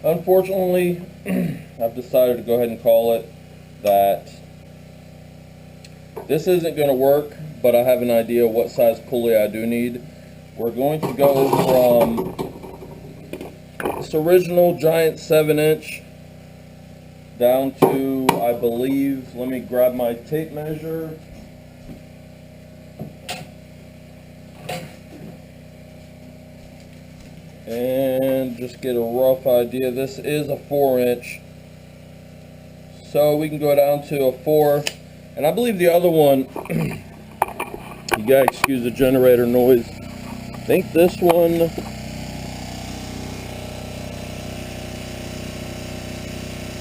Unfortunately, I've decided to go ahead and call it that this isn't going to work, but I have an idea what size pulley I do need. We're going to go from this original giant 7-inch down to, I believe, let me grab my tape measure. And just get a rough idea. This is a 4-inch. So we can go down to a 4. And I believe the other one, you gotta excuse the generator noise. I think this one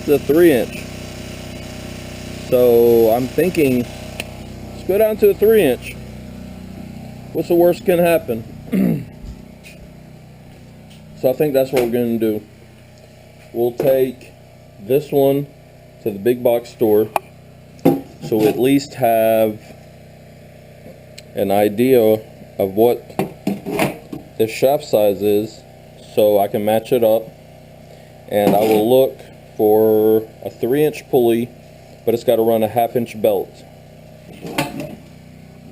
is a 3-inch. So I'm thinking, let's go down to a 3-inch. What's the worst can happen? So I think that's what we're going to do. We'll take this one to the big box store, so we at least have an idea of what this shaft size is, so I can match it up. And I will look for a 3-inch pulley, but it's got to run a 1/2-inch belt.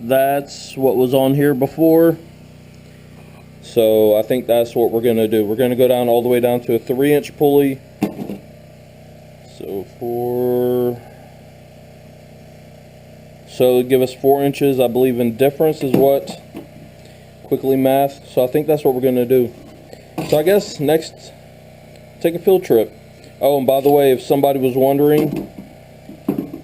That's what was on here before. So I think that's what we're going to do. We're going to go down all the way down to a 3-inch pulley. So give us 4 inches, I believe, in difference is what, quickly math. So I think that's what we're going to do. So I guess next, take a field trip. Oh, and by the way, if somebody was wondering,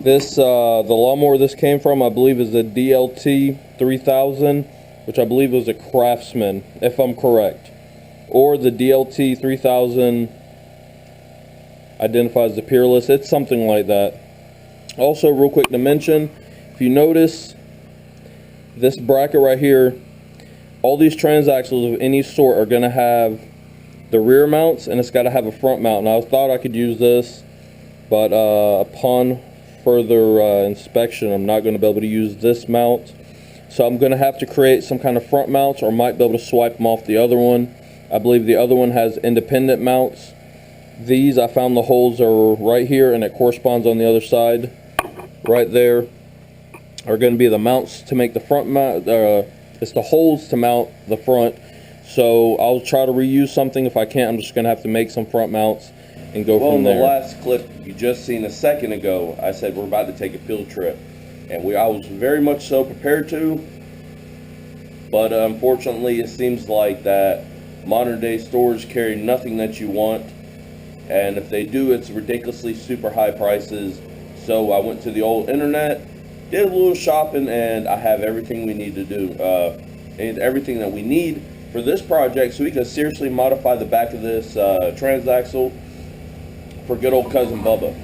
this the lawnmower this came from, I believe, is the DLT 3000. Which I believe was a Craftsman, if I'm correct. Or the DLT 3000 identifies the Peerless. It's something like that. Also, real quick to mention, if you notice this bracket right here, all these transaxles of any sort are going to have the rear mounts, and it's got to have a front mount. And I thought I could use this, but upon further inspection, I'm not going to be able to use this mount. So I'm going to have to create some kind of front mounts, or might be able to swipe them off the other one. I believe the other one has independent mounts. These, I found the holes are right here, and it corresponds on the other side. Right there are going to be the mounts to make the front mount. It's the holes to mount the front. So I'll try to reuse something. If I can't, I'm just going to have to make some front mounts and go from there. Well, in the last clip you just seen a second ago, I said we're about to take a field trip. And I was very much so prepared to, but unfortunately it seems like that modern day stores carry nothing that you want, and if they do, it's ridiculously super high prices. So I went to the old internet, did a little shopping, and I have everything we need to do, and everything that we need for this project, so we can seriously modify the back of this transaxle for good old cousin Bubba.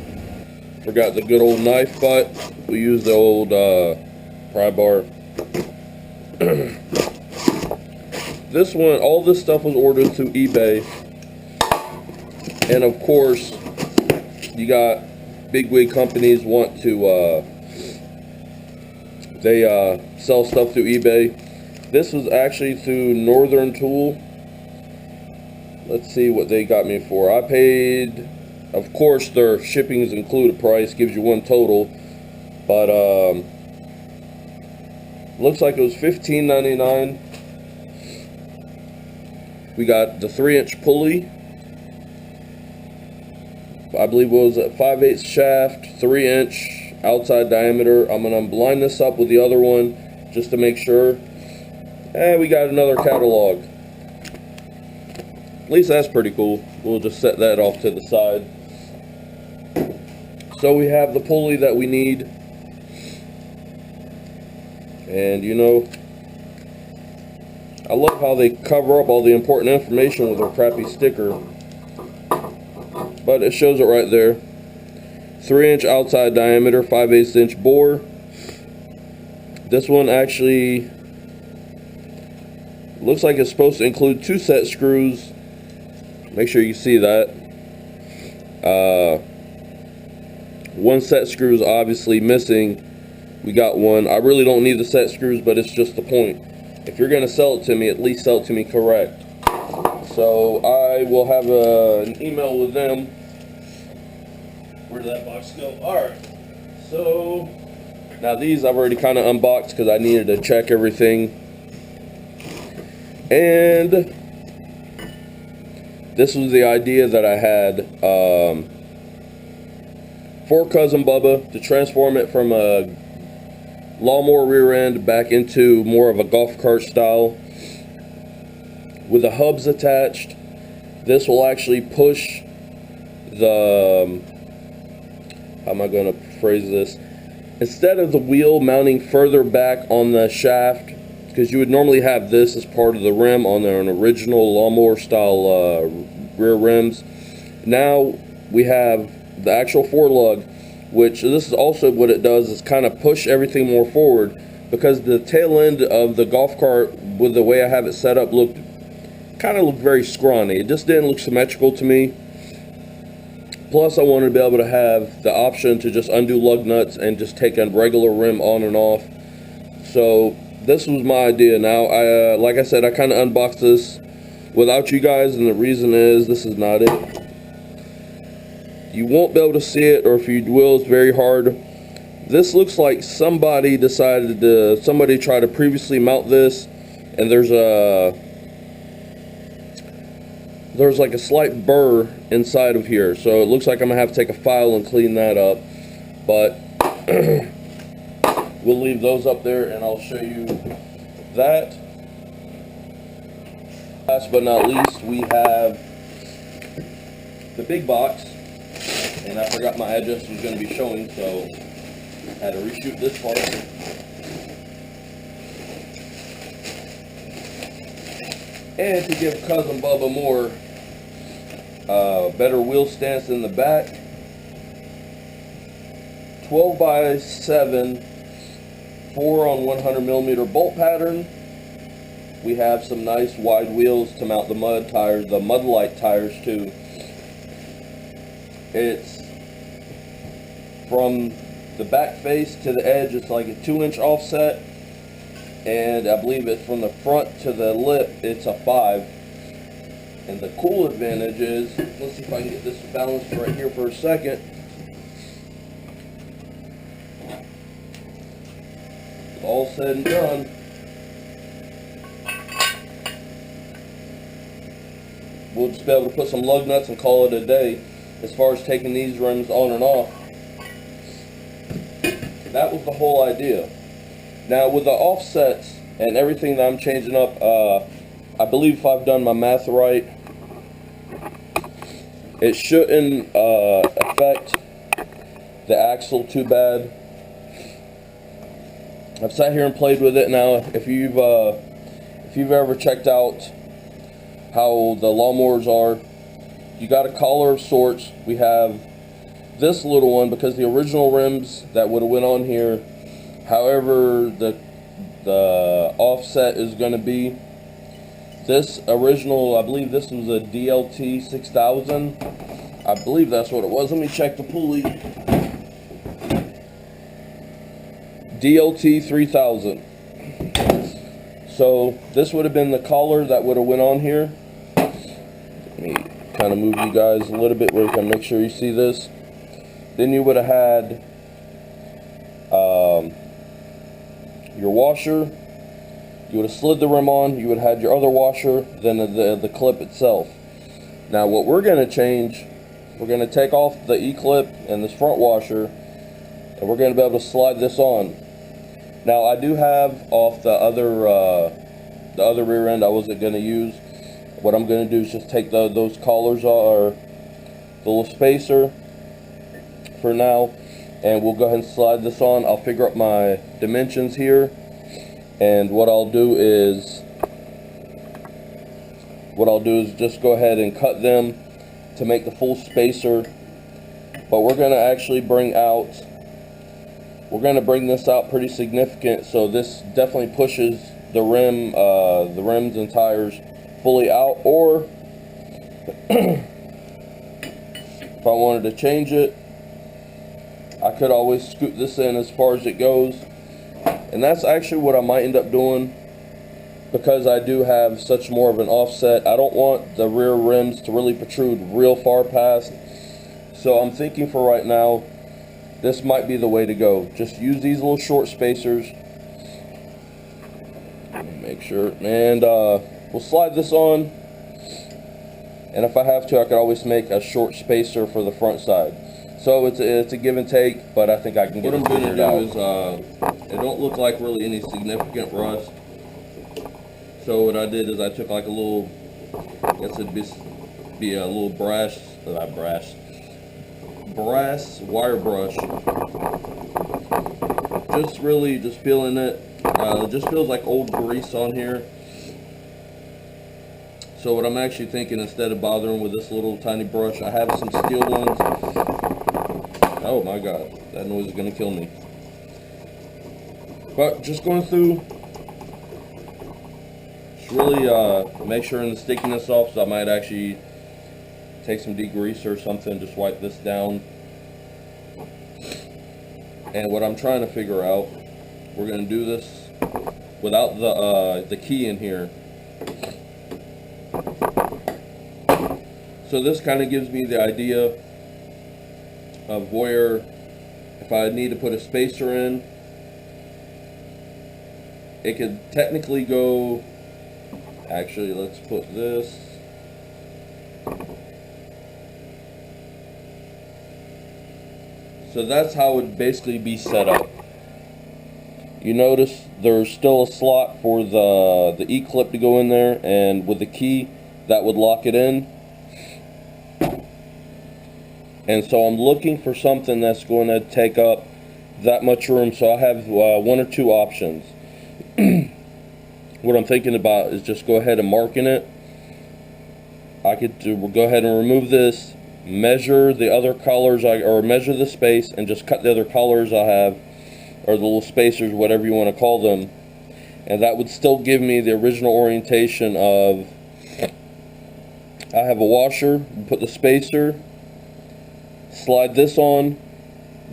Forgot the good old knife butt. We used the old pry bar. This one, all this stuff was ordered through eBay. And of course, you got big wig companies want to, they sell stuff through eBay. This was actually through Northern Tool. Let's see what they got me for. I paid, of course, their shipping is included price, gives you one total, but looks like it was $15.99. We got the 3-inch pulley. I believe it was a 5/8 shaft, 3-inch outside diameter. I'm gonna line this up with the other one just to make sure. And we got another catalog. At least that's pretty cool. We'll just set that off to the side. So we have the pulley that we need. And you know, I love how they cover up all the important information with a crappy sticker. But it shows it right there. 3-inch outside diameter, 5/8 inch bore. This one actually looks like it's supposed to include 2 set screws. Make sure you see that. 1 set screw is obviously missing. We got one. I really don't need the set screws, but it's just the point. If you're going to sell it to me, at least sell it to me correct. So I will have an email with them. Where did that box go? Alright, so now these I've already kind of unboxed because I needed to check everything. And this was the idea that I had for Cousin Bubba, to transform it from a lawnmower rear end back into more of a golf cart style. With the hubs attached, this will actually push the, how am I going to phrase this? Instead of the wheel mounting further back on the shaft, because you would normally have this as part of the rim on an original lawnmower style rear rims, now we have the actual forelug, which this is also what it does, is kind of push everything more forward, because the tail end of the golf cart, with the way I have it set up, kind of looked very scrawny. It just didn't look symmetrical to me. Plus I wanted to be able to have the option to just undo lug nuts and just take a regular rim on and off. So this was my idea. Now I like I said, I kind of unboxed this without you guys, and the reason is this is not it. You won't be able to see it, or if you will, it's very hard. This looks like somebody decided to, somebody tried to previously mount this, and there's like a slight burr inside of here, so it looks like I'm gonna have to take a file and clean that up. But we'll leave those up there and I'll show you that. Last but not least, we have the big box, and I forgot my address was going to be showing, so I had to reshoot this part. And to give Cousin Bubba more better wheel stance in the back, 12 by 7 4 on 100mm bolt pattern. We have some nice wide wheels to mount the mud tires, the Mudlight tires too. It's from the back face to the edge, it's like a 2-inch offset, and I believe it's from the front to the lip, it's a 5. And the cool advantage is, let's see if I can get this balanced right here for a second. All said and done, we'll just be able to put some lug nuts and call it a day as far as taking these rims on and off. That was the whole idea. Now with the offsets and everything that I'm changing up, I believe if I've done my math right, it shouldn't affect the axle too bad. I've sat here and played with it. Now if you've ever checked out how the lawnmowers are, you got a collar of sorts. We have this little one because the original rims that would have went on here, however the offset is going to be, this original, I believe this was a DLT 6000, I believe that's what it was. Let me check the pulley. DLT 3000. So this would have been the collar that would have went on here. Let me kind of move you guys a little bit where you can make sure you see this. Then you would have had your washer. You would have slid the rim on. You would have had your other washer, then the clip itself. Now what we're going to change, we're going to take off the E-clip and this front washer, and we're going to be able to slide this on. Now I do have off the other rear end I wasn't going to use. What I'm going to do is just take those collars or the little spacer for now, and we'll go ahead and slide this on. I'll figure out my dimensions here, and what I'll do is just go ahead and cut them to make the full spacer. But we're going to actually bring this out pretty significant, so this definitely pushes the rims and tires fully out. Or if I wanted to change it, I could always scoot this in as far as it goes, and that's actually what I might end up doing. because I do have such more of an offset, I don't want the rear rims to really protrude real far past. So I'm thinking for right now, this might be the way to go. Just use these little short spacers. Make sure, and we'll slide this on. And if I have to, I could always make a short spacer for the front side. So it's a give and take, but I think I can get it figured out. What I'm going to do is, it don't look like really any significant rust. So what I did is I took like a little, I guess it'd be a little brass wire brush. Just feeling it. It just feels like old grease on here. So what I'm actually thinking, instead of bothering with this little tiny brush, I have some steel ones. Oh my god, that noise is gonna kill me. But just going through, just really make sure the stickiness off. So I might actually take some degreaser or something, just wipe this down. And what I'm trying to figure out, we're gonna do this without the key in here. So this kind of gives me the idea of where, if I need to put a spacer in, it could technically go, actually let's put this, so that's how it would basically be set up. You notice there's still a slot for the E-clip to go in there, and with the key that would lock it in. And so I'm looking for something that's going to take up that much room. So I have one or two options. What I'm thinking about is just go ahead and marking it. I could go ahead and remove this, measure the other colors, or measure the space, and just cut the other colors I have, or the little spacers, whatever you want to call them. And that would still give me the original orientation of, I have a washer, put the spacer, slide this on.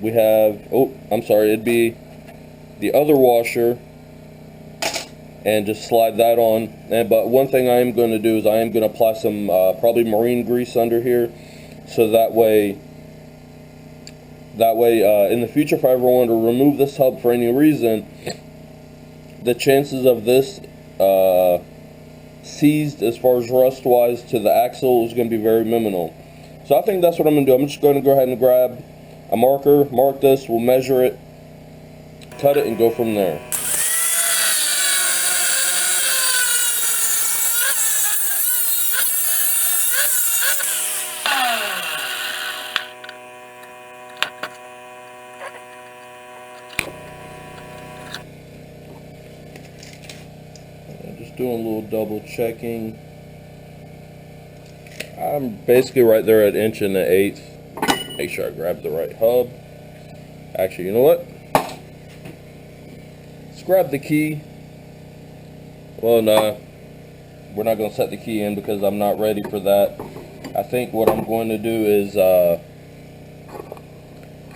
We have, it'd be the other washer, and just slide that on. But one thing I am going to do is I am going to apply some probably marine grease under here, so that way in the future, if I ever want to remove this hub for any reason, the chances of this seized as far as rust wise to the axle is going to be very minimal. So I think that's what I'm going to do. I'm just going to go ahead and grab a marker, mark this, we'll measure it, cut it, and go from there. Just doing a little double checking. I'm basically right there at 1 1/8. Make sure I grab the right hub. Actually, you know what? Let's grab the key. Well, no, we're not going to set the key in because I'm not ready for that. I think what I'm going to do is, what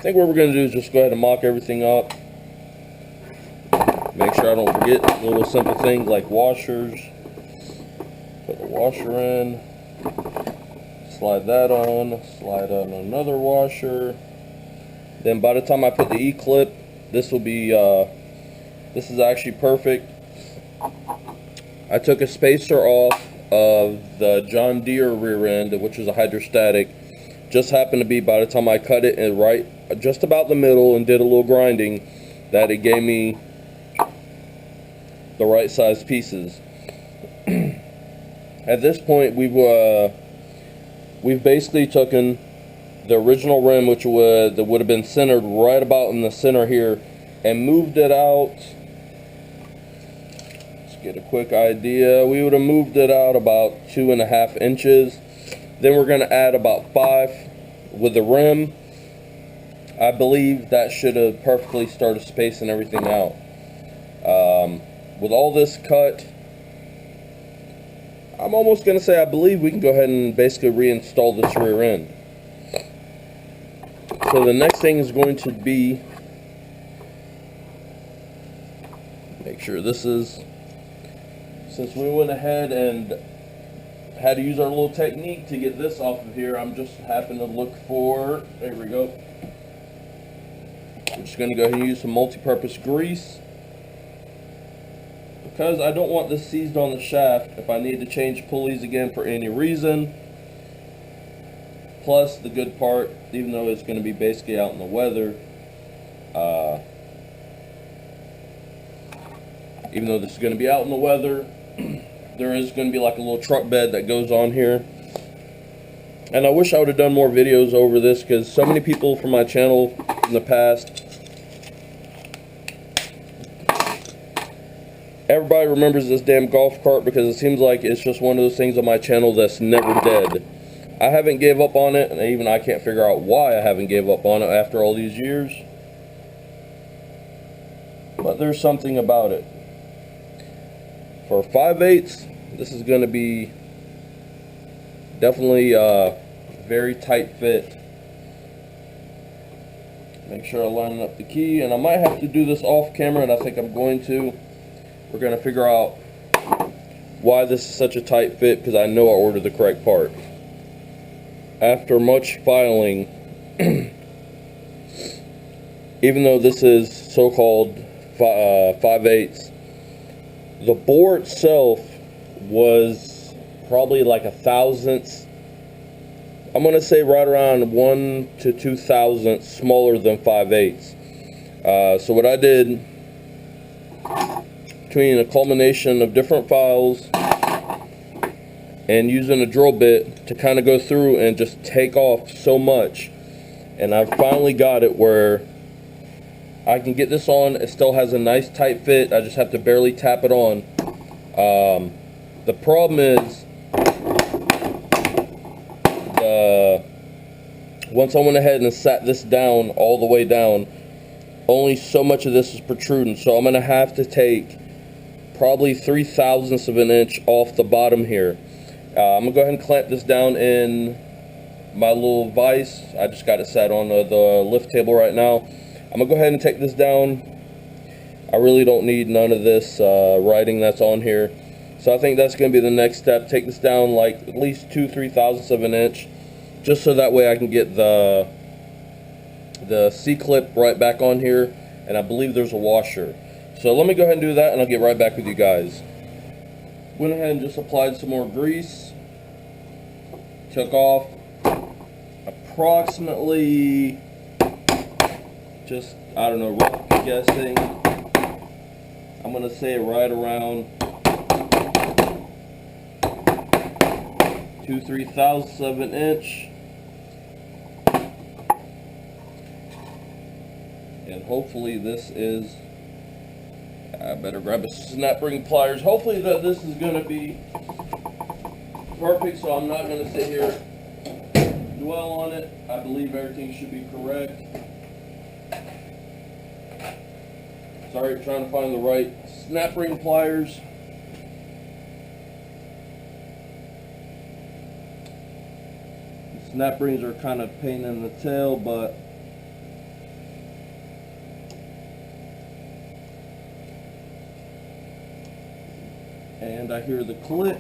we're going to do is just go ahead and mock everything up. Make sure I don't forget little simple things like washers. Put the washer in. Slide that on, slide on another washer. Then by the time I put the E-clip, this will be, this is actually perfect. I took a spacer off of the John Deere rear end, which is a hydrostatic. Just happened to be, by the time I cut it in right, just about the middle and did a little grinding, that it gave me the right size pieces. At this point, we've basically taken the original rim, which would have been centered right about in the center here, and moved it out. Let's get a quick idea. We would have moved it out about 2.5 inches. Then we're going to add about 5 with the rim. I believe that should have perfectly started spacing everything out. With all this cut, I'm almost going to say I believe we can go ahead and basically reinstall this rear end. So the next thing is going to be, make sure this is since we went ahead and had to use our little technique to get this off of here, I'm just happening to look for, there we go. We're just going to go ahead and use some multi-purpose grease, because I don't want this seized on the shaft if I need to change pulleys again for any reason. Plus, the good part, even though it's going to be basically out in the weather, even though this is going to be out in the weather, there is going to be like a little truck bed that goes on here. And I wish I would have done more videos over this, because so many people from my channel in the past, everybody remembers this damn golf cart, because it seems like it's just one of those things on my channel that's never dead. I haven't gave up on it, and even I can't figure out why I haven't gave up on it after all these years. But there's something about it. For 5/8, this is going to be definitely a very tight fit. Make sure I line up the key, and I might have to do this off camera, and I think I'm going to. We're going to figure out why this is such a tight fit, because I know I ordered the correct part. After much filing, even though this is so-called 5/8, the bore itself was probably like a thousandth, I'm going to say right around 1 to 2 thousandths smaller than 5/8. So what I did, between a culmination of different files and using a drill bit to kind of go through and just take off so much, and I've finally got it where I can get this on. It still has a nice tight fit. I just have to barely tap it on. The problem is, once I went ahead and sat this down all the way down, only so much of this is protruding, so I'm going to have to take probably 3/1000ths of an inch off the bottom here. I'm going to go ahead and clamp this down in my little vise. I just got it set on the lift table right now. I'm going to go ahead and take this down. I really don't need none of this writing that's on here. So I think that's going to be the next step. Take this down like at least 2/3 of an inch, just so that way I can get the C-clip right back on here, and I believe there's a washer. So let me go ahead and do that, and I'll get right back with you guys. Went ahead and just applied some more grease. Took off approximately, just, I don't know, roughly guessing, I'm going to say right around 2/3 of an inch. And hopefully this is, I better grab a snap ring pliers. Hopefully that this is going to be perfect, so I'm not going to sit here dwell on it. I believe everything should be correct. Sorry, trying to find the right snap ring pliers. The snap rings are kind of pain in the tail, but and I hear the click.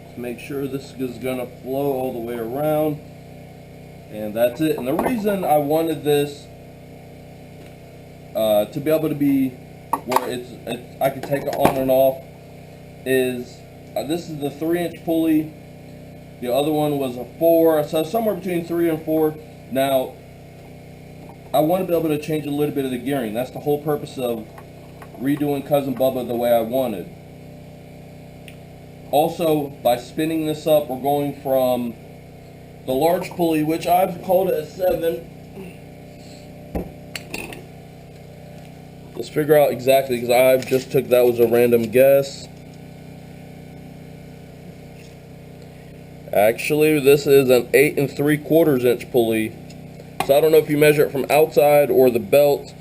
Let's make sure this is going to flow all the way around, and that's it. And the reason I wanted this to be able to be where I can take it on and off is this is the 3-inch pulley. The other one was a 4, so somewhere between 3 and 4. Now I want to be able to change a little bit of the gearing. That's the whole purpose of redoing Cousin Bubba the way I wanted. Also, by spinning this up, we're going from the large pulley, which I've called it a 7. Let's figure out exactly, because I've just took that was a random guess. Actually, this is an 8 3/4 inch pulley. So I don't know if you measure it from outside or the belt.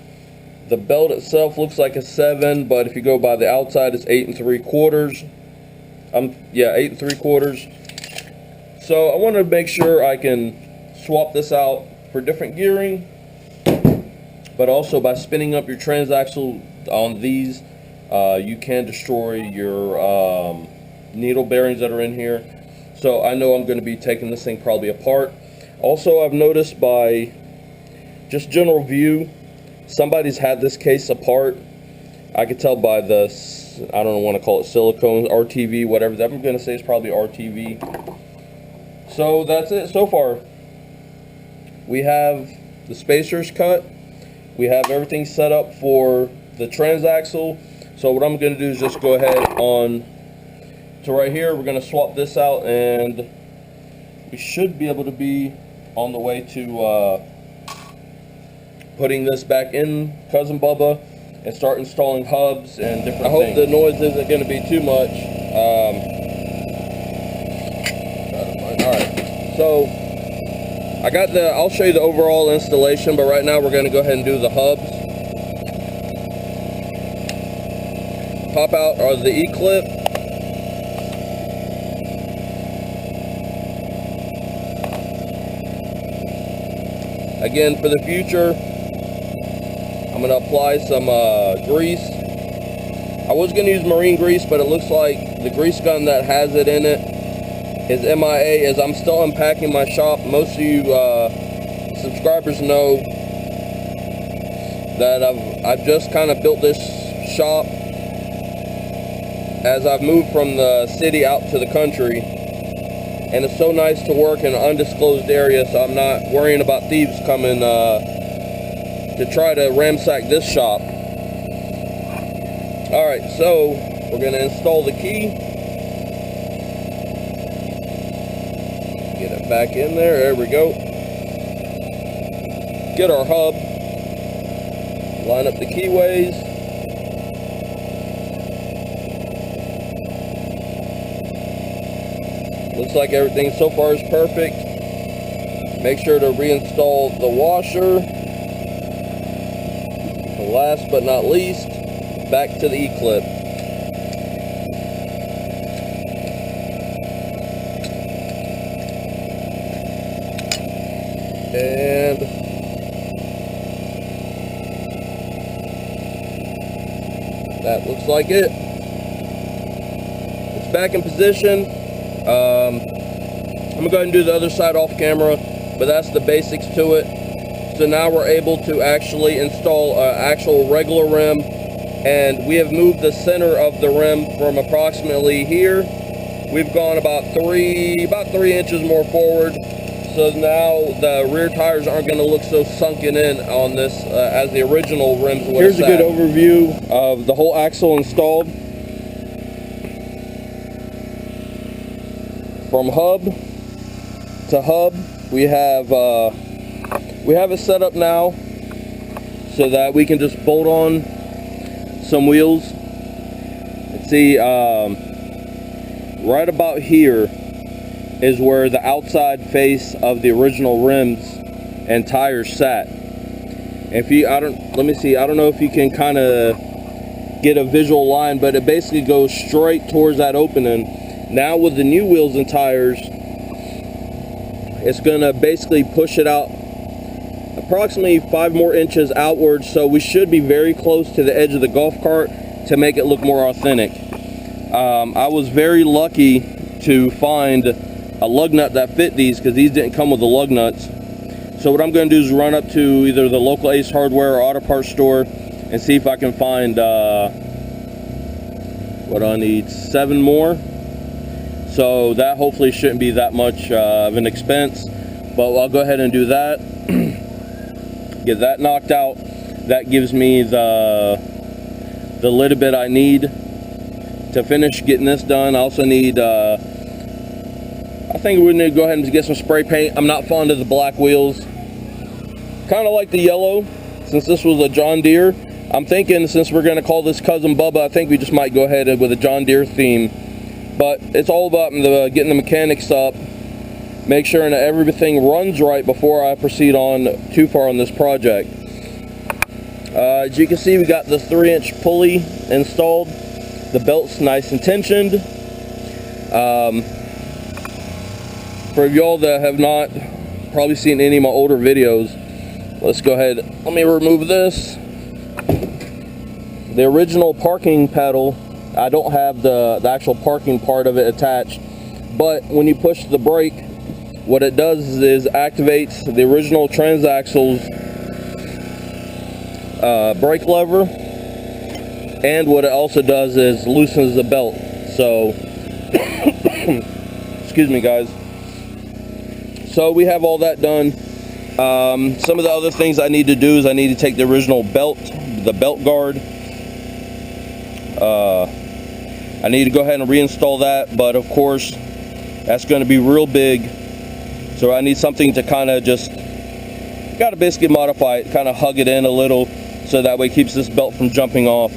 The belt itself looks like a 7, but if you go by the outside, it's 8 3/4. Yeah, 8 3/4. So I want to make sure I can swap this out for different gearing, but also by spinning up your transaxle on these, You can destroy your needle bearings that are in here. So I know I'm going to be taking this thing probably apart. Also, I've noticed by just general view, somebody's had this case apart. I could tell by the, I don't want to call it silicone, RTV, whatever. That I'm going to say is probably RTV. So that's it so far. We have the spacers cut. We have everything set up for the transaxle. So what I'm going to do is just go ahead on to right here. We're going to swap this out, and we should be able to be on the way to putting this back in Cousin Bubba and start installing hubs and different things. I hope the noise isn't going to be too much. Alright, so I got I'll show you the overall installation, but right now we're going to go ahead and do the hubs. Pop out the E-clip. Again, for the future, I'm going to apply some grease. I was going to use marine grease, but it looks like the grease gun that has it in it is MIA, as I'm still unpacking my shop. Most of you subscribers know that I've just kind of built this shop as I've moved from the city out to the country. And it's so nice to work in an undisclosed area, so I'm not worrying about thieves coming to try to ransack this shop. Alright, so we're going to install the key. Get it back in there. There we go. Get our hub. Line up the keyways. Looks like everything so far is perfect. Make sure to reinstall the washer. And last but not least, back to the E-clip. And that looks like it. It's back in position. I'm gonna go ahead and do the other side off camera, but that's the basics to it. So now we're able to actually install an actual regular rim, and we have moved the center of the rim from approximately here. We've gone about 3 inches more forward. So now the rear tires aren't going to look so sunken in on this as the original rims would. Here's a good overview of the whole axle installed. From hub to hub, we have it set up now so that we can just bolt on some wheels. Let's see, right about here is where the outside face of the original rims and tires sat. If you, let me see, I don't know if you can kind of get a visual line, but it basically goes straight towards that opening. Now with the new wheels and tires, it's gonna basically push it out approximately 5 more inches outwards, so we should be very close to the edge of the golf cart to make it look more authentic. I was very lucky to find a lug nut that fit these, because these didn't come with the lug nuts. So what I'm going to do is run up to either the local Ace Hardware or auto parts store and see if I can find what I need, 7 more. So that hopefully shouldn't be that much of an expense, but I'll go ahead and do that. Get that knocked out. That gives me the little bit I need to finish getting this done. I also need I think we need to go ahead and get some spray paint. I'm not fond of the black wheels. Kind of like the yellow, since this was a John Deere. I'm thinking, since we're going to call this Cousin Bubba, I think we just might go ahead with a John Deere theme. But it's all about getting the mechanics up, make sure that everything runs right before I proceed on too far on this project. As you can see, we got the 3-inch pulley installed. The belt's nice and tensioned. For y'all that have not probably seen any of my older videos, let's go ahead, let me remove this. the original parking pedal, I don't have the actual parking part of it attached, but when you push the brake, what it does is activates the original transaxle's brake lever, and what it also does is loosens the belt. So excuse me guys. So we have all that done. Some of the other things I need to do is I need to take the original belt, the belt guard. I need to go ahead and reinstall that, but of course that's going to be real big, so I need something to kind of just gotta basically modify it, kind of hug it in a little, so that way it keeps this belt from jumping off.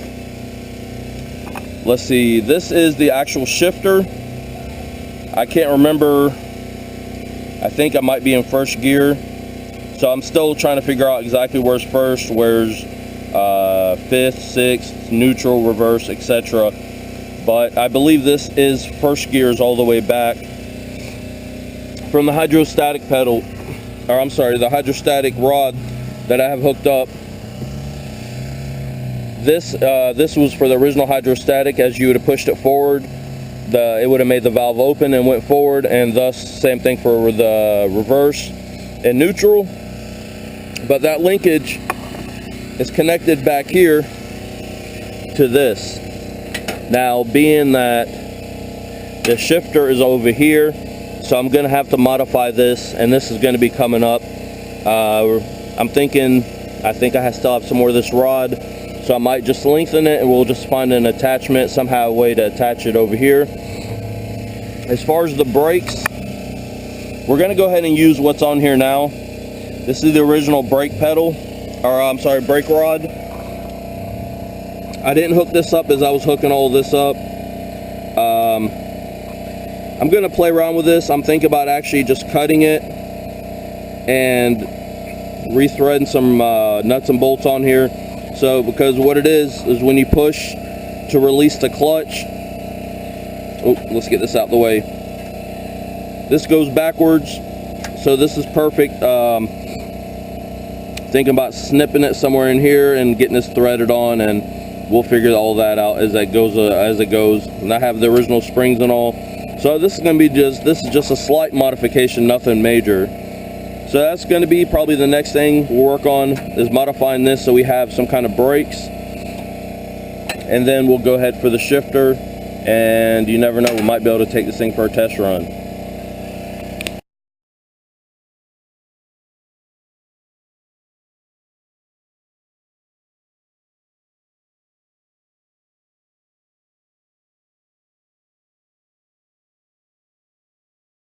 Let's see, this is the actual shifter. I can't remember, I think I might be in first gear, so I'm still trying to figure out exactly where's first, where's fifth, sixth, neutral, reverse, etc. But I believe this is first gears all the way back. From the hydrostatic pedal, or I'm sorry, the hydrostatic rod that I have hooked up, this was for the original hydrostatic. As you would have pushed it forward, it would have made the valve open and went forward, and thus same thing for the reverse and neutral. But that linkage is connected back here to this. Now, being that the shifter is over here, so I'm going to have to modify this, and this is going to be coming up. I'm thinking, I think I still have some more of this rod, so I might just lengthen it, and we'll just find an attachment, somehow a way to attach it over here. As far as the brakes, we're going to go ahead and use what's on here now. This is the original brake pedal, or I'm sorry, brake rod. I didn't hook this up as I was hooking all this up. I'm going to play around with this. I'm thinking about actually just cutting it and rethreading some nuts and bolts on here. So, because what it is when you push to release the clutch, oh, let's get this out the way. This goes backwards, so this is perfect. Thinking about snipping it somewhere in here and getting this threaded on, and we'll figure all that out as it goes. And I have the original springs and all. So this is going to be just a slight modification, nothing major. So that's going to be probably the next thing we'll work on, is modifying this so we have some kind of brakes. And then we'll go ahead for the shifter, and you never know, we might be able to take this thing for a test run.